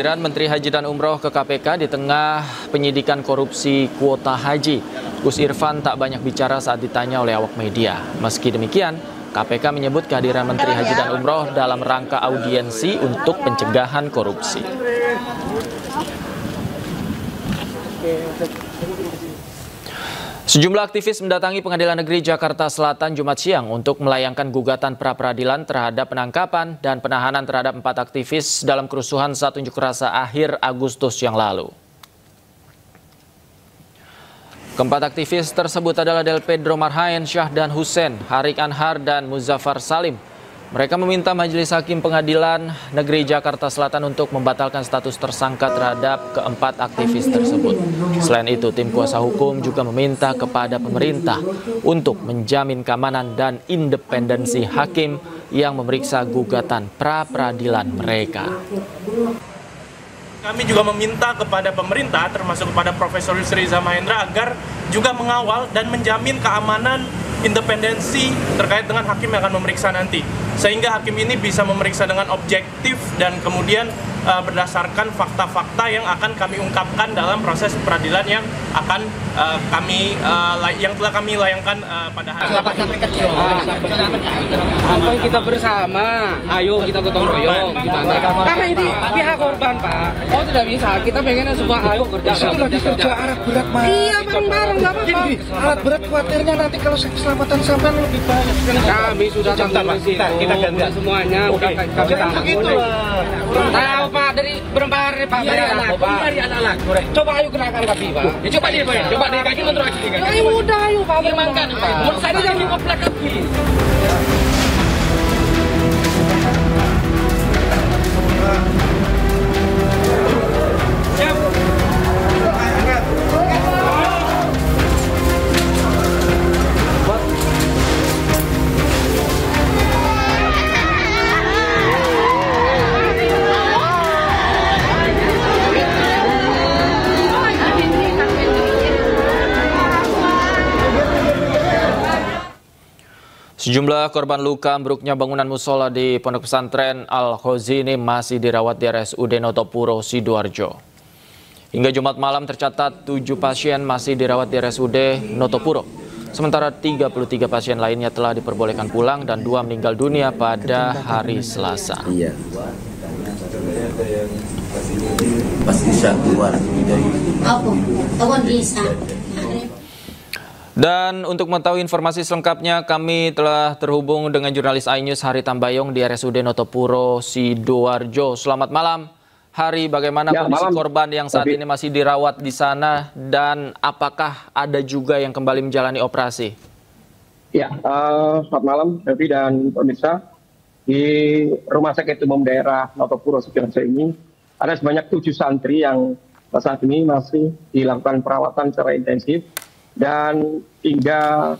Kehadiran Menteri Haji dan Umroh ke KPK di tengah penyidikan korupsi kuota haji. Gus Irfan tak banyak bicara saat ditanya oleh awak media. Meski demikian, KPK menyebut kehadiran Menteri Haji dan Umroh dalam rangka audiensi untuk pencegahan korupsi. Sejumlah aktivis mendatangi Pengadilan Negeri Jakarta Selatan Jumat siang untuk melayangkan gugatan pra-peradilan terhadap penangkapan dan penahanan terhadap 4 aktivis dalam kerusuhan saat unjuk rasa akhir Agustus yang lalu. Keempat aktivis tersebut adalah Del Pedro Marhaen, Syahdan Hussein, Harik Anhar, dan Muzaffar Salim. Mereka meminta Majelis Hakim Pengadilan Negeri Jakarta Selatan untuk membatalkan status tersangka terhadap keempat aktivis tersebut. Selain itu, tim kuasa hukum juga meminta kepada pemerintah untuk menjamin keamanan dan independensi hakim yang memeriksa gugatan pra-peradilan mereka. Kami juga meminta kepada pemerintah, termasuk kepada Profesor Riza Mahendra, agar juga mengawal dan menjamin keamanan independensi terkait dengan hakim yang akan memeriksa nanti. Sehingga hakim ini bisa memeriksa dengan objektif dan kemudian berdasarkan fakta-fakta yang akan kami ungkapkan dalam proses peradilan yang akan yang telah kami layangkan pada hari ini. Apa kita bersama, ayo kita gotong royong, gimana? Karena ini pihak korban, Pak. Oh tidak bisa, kita pengennya semua ayo kerja. Kerja alat berat, Mas. Iya, bareng-bareng, nggak apa-apa. Alat berat khawatirnya nanti kalau keselamatan sampai lebih banyak. Kami sudah sampai kita ganti semuanya, udah kami tahu. Tahu Pak, dari berapa hari Pak? Dari anak-anak. Coba ayo kenakan kaki Pak. Ya, coba di kaki menurut kaki. Ayo udah ayo Pak. Firmankan Pak. Menurut saya jangan dikoplak kaki. Sejumlah korban luka ambruknya bangunan musola di Pondok Pesantren Al-Khozini masih dirawat di RSUD Notopuro, Sidoarjo. Hingga Jumat malam tercatat 7 pasien masih dirawat di RSUD Notopuro. Sementara 33 pasien lainnya telah diperbolehkan pulang dan 2 meninggal dunia pada hari Selasa. Iya. Pas bisa keluar dari Dan untuk mengetahui informasi selengkapnya, kami telah terhubung dengan jurnalis iNews Hari Tambayong di RSUD Notopuro, Sidoarjo. Selamat malam, Hari. Bagaimana kondisi korban yang saat ini masih dirawat di sana dan apakah ada juga yang kembali menjalani operasi? Ya, selamat malam, Devi dan pemirsa. Di Rumah Sakit Umum Daerah Notopuro, Sidoarjo ini ada sebanyak 7 santri yang saat ini masih dilakukan perawatan secara intensif. Dan hingga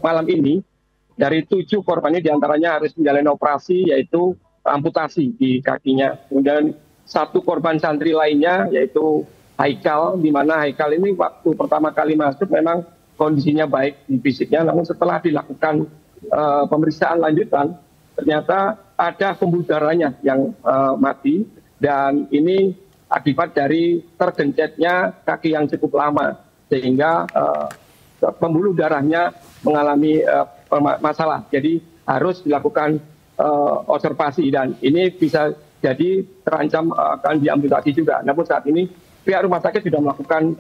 malam ini, dari 7 korban ini diantaranya harus menjalani operasi, yaitu amputasi di kakinya. Kemudian 1 korban santri lainnya, yaitu Haikal, di mana Haikal ini waktu pertama kali masuk memang kondisinya baik di fisiknya, namun setelah dilakukan pemeriksaan lanjutan, ternyata ada pembuluh darahnya yang mati, dan ini akibat dari tergencetnya kaki yang cukup lama. Sehingga pembuluh darahnya mengalami masalah. Jadi harus dilakukan observasi dan ini bisa jadi terancam akan diamputasi juga. Namun saat ini pihak rumah sakit sudah melakukan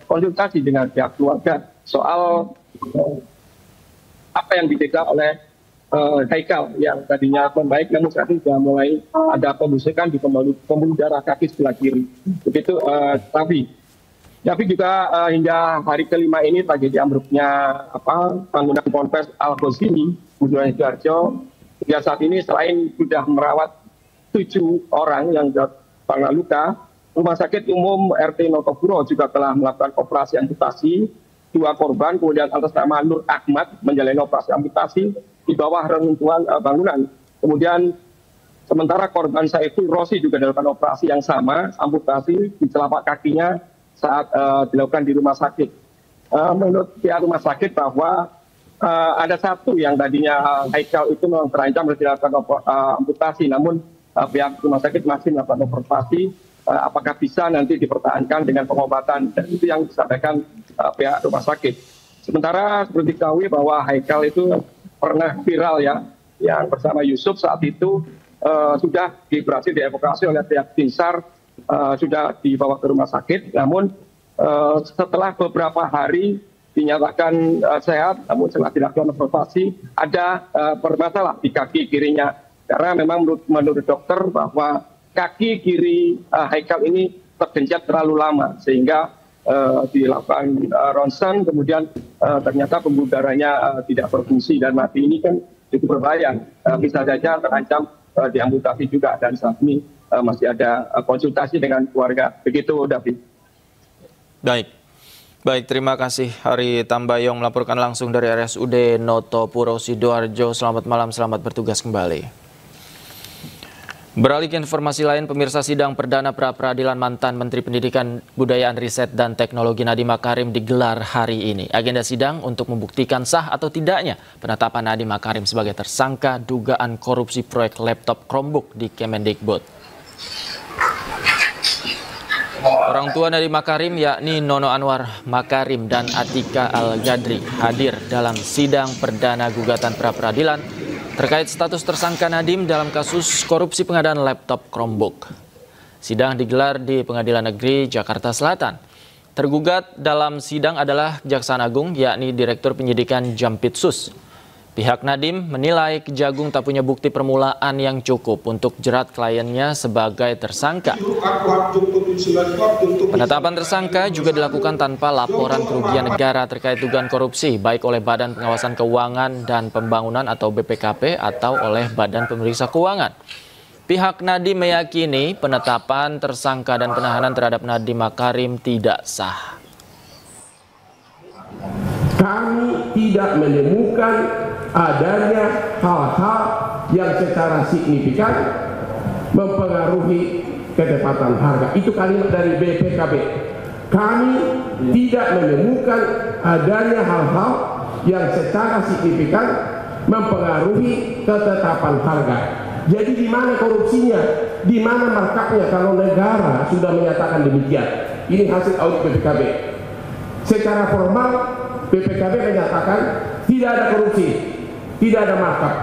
konsultasi dengan pihak keluarga soal apa yang didesak oleh Haikal yang tadinya membaik, namun saat ini sudah mulai ada pembusukan di pembuluh darah kaki sebelah kiri. Begitu, tapi juga hingga hari kelima ini tragedi ambruknya bangunan Ponpes Al-Khozini, Sidoarjo, hingga saat ini selain sudah merawat 7 orang yang terkena luka, Rumah Sakit Umum RT Notopuro juga telah melakukan operasi amputasi 2 korban, kemudian atas nama Nur Ahmad menjalani operasi amputasi di bawah reruntuhan bangunan. Kemudian sementara korban Saiful Rosi juga dilakukan operasi yang sama, amputasi di telapak kakinya saat dilakukan di rumah sakit. Menurut pihak rumah sakit bahwa ada 1 yang tadinya Haikal itu memang terancam harus dilakukan amputasi, namun pihak rumah sakit masih melakukan observasi apakah bisa nanti dipertahankan dengan pengobatan, dan itu yang disampaikan pihak rumah sakit. Sementara seperti diketahui bahwa Haikal itu pernah viral ya, yang bersama Yusuf saat itu sudah berhasil dievakuasi oleh pihak tim SAR, sudah dibawa ke rumah sakit, namun setelah beberapa hari dinyatakan sehat, namun setelah dilakukan observasi ada bermasalah di kaki kirinya, karena memang menurut dokter bahwa kaki kiri Haikal ini tergencet terlalu lama, sehingga dilakukan ronsen, kemudian ternyata pembuluh darahnya tidak berfungsi dan mati. Ini kan cukup berbahaya, bisa saja terancam diamputasi juga, dan saat ini masih ada konsultasi dengan keluarga. Begitu, David. Baik, terima kasih Hari Tambayong melaporkan langsung dari RSUD Noto Puro Sidoarjo. Selamat malam, selamat bertugas kembali. Beralih ke informasi lain, pemirsa, sidang perdana pra-peradilan mantan Menteri Pendidikan, Kebudayaan, Riset, dan Teknologi Nadiem Makarim digelar hari ini. Agenda sidang untuk membuktikan sah atau tidaknya penetapan Nadiem Makarim sebagai tersangka dugaan korupsi proyek laptop Chromebook di Kemendikbud. Orang tua Nadiem Makarim yakni Nono Anwar Makarim dan Atika Al-Gadri hadir dalam sidang perdana gugatan pra-peradilan terkait status tersangka Nadiem dalam kasus korupsi pengadaan laptop Chromebook. Sidang digelar di Pengadilan Negeri Jakarta Selatan. Tergugat dalam sidang adalah Kejaksaan Agung yakni Direktur Penyidikan Jampitsus. Pihak Nadiem menilai Kejagung tak punya bukti permulaan yang cukup untuk jerat kliennya sebagai tersangka. Penetapan tersangka juga dilakukan tanpa laporan kerugian negara terkait dugaan korupsi, baik oleh Badan Pengawasan Keuangan dan Pembangunan atau BPKP atau oleh Badan Pemeriksa Keuangan. Pihak Nadiem meyakini penetapan tersangka dan penahanan terhadap Nadiem Makarim tidak sah. Kami tidak menemukan adanya hal-hal yang secara signifikan mempengaruhi ketepatan harga. Itu kalimat dari BPKB. Kami tidak menemukan adanya hal-hal yang secara signifikan mempengaruhi ketetapan harga. Jadi di mana korupsinya? Di mana markupnya kalau negara sudah menyatakan demikian? Ini hasil audit BPKB. Secara formal BPKB menyatakan tidak ada korupsi, tidak ada markup.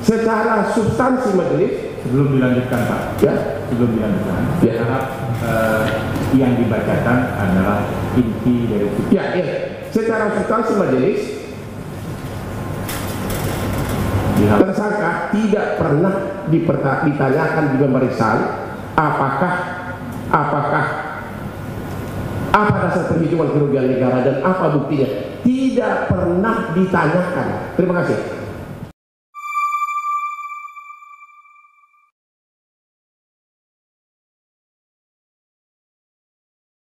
Secara substansi majelis, sebelum dilanjutkan Pak, ya, sebelum dilanjutkan, ya. Yang dibacakan adalah inti dari ya. Secara substansi majelis, tersangka tidak pernah ditanyakan di pemeriksaan apakah apa dasar perhitungan kerugian negara dan apa buktinya. Tidak pernah ditanyakan. Terima kasih.